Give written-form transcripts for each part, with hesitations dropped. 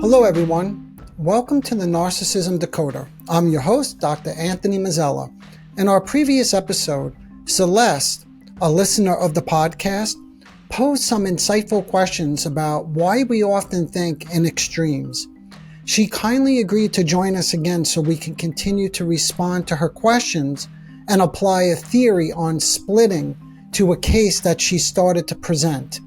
Hello everyone, welcome to the Narcissism Decoder. I'm your host, Dr. Anthony Mazzella. In our previous episode, Celeste, a listener of the podcast, posed some insightful questions about why we often think in extremes. She kindly agreed to join us again so we can continue to respond to her questions and apply a theory on splitting to a case that she started to present.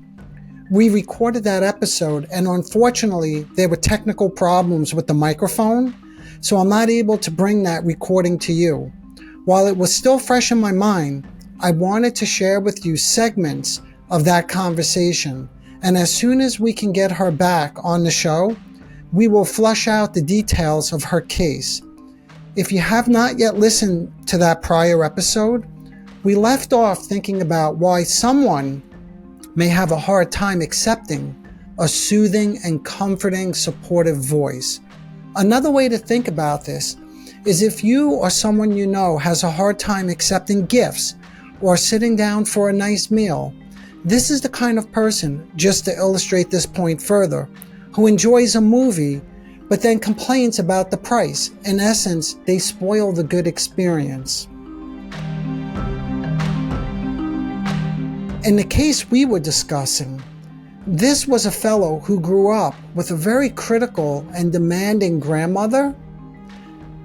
We recorded that episode, and unfortunately, there were technical problems with the microphone, so I'm not able to bring that recording to you. While it was still fresh in my mind, I wanted to share with you segments of that conversation, and as soon as we can get her back on the show, we will flush out the details of her case. If you have not yet listened to that prior episode, we left off thinking about why someone may have a hard time accepting a soothing and comforting, supportive voice. Another way to think about this is if you or someone you know has a hard time accepting gifts or sitting down for a nice meal, this is the kind of person, just to illustrate this point further, who enjoys a movie but then complains about the price. In essence, they spoil the good experience. In the case we were discussing, this was a fellow who grew up with a very critical and demanding grandmother.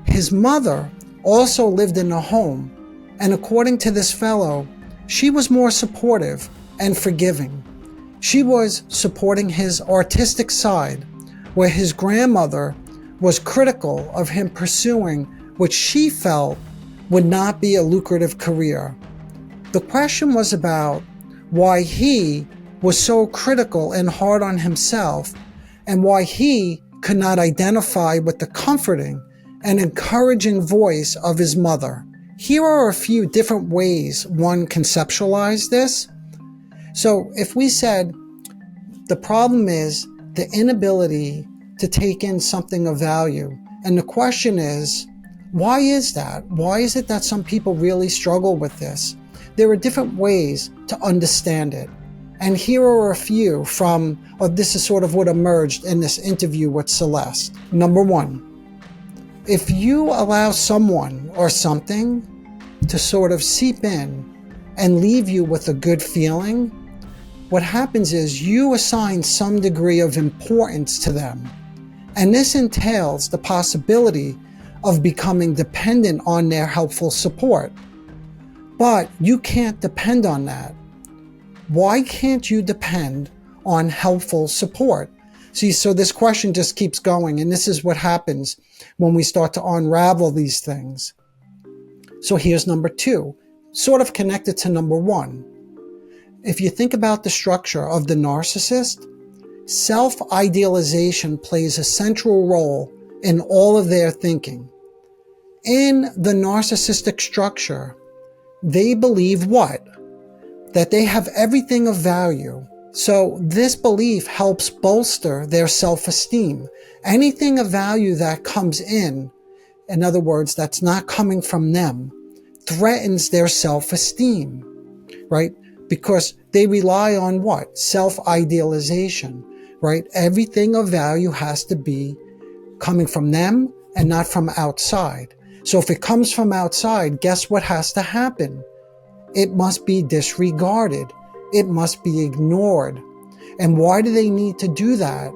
His mother also lived in the home, and according to this fellow, she was more supportive and forgiving. She was supporting his artistic side, where his grandmother was critical of him pursuing what she felt would not be a lucrative career. The question was about why he was so critical and hard on himself, and why he could not identify with the comforting and encouraging voice of his mother. Here are a few different ways one conceptualized this. So if we said the problem is the inability to take in something of value, and the question is, why is that? Why is it that some people really struggle with this? There are different ways to understand it. And here are a few this is sort of what emerged in this interview with Celeste. Number one, if you allow someone or something to sort of seep in and leave you with a good feeling, what happens is you assign some degree of importance to them. And this entails the possibility of becoming dependent on their helpful support. But you can't depend on that. Why can't you depend on helpful support? See, so this question just keeps going, and this is what happens when we start to unravel these things. So here's number two, sort of connected to number one. If you think about the structure of the narcissist, self-idealization plays a central role in all of their thinking. In the narcissistic structure, they believe what? That they have everything of value. So this belief helps bolster their self-esteem. Anything of value that comes in other words, that's not coming from them, threatens their self-esteem, right? Because they rely on what? Self-idealization, right? Everything of value has to be coming from them and not from outside. So if it comes from outside, guess what has to happen? It must be disregarded. It must be ignored. And why do they need to do that?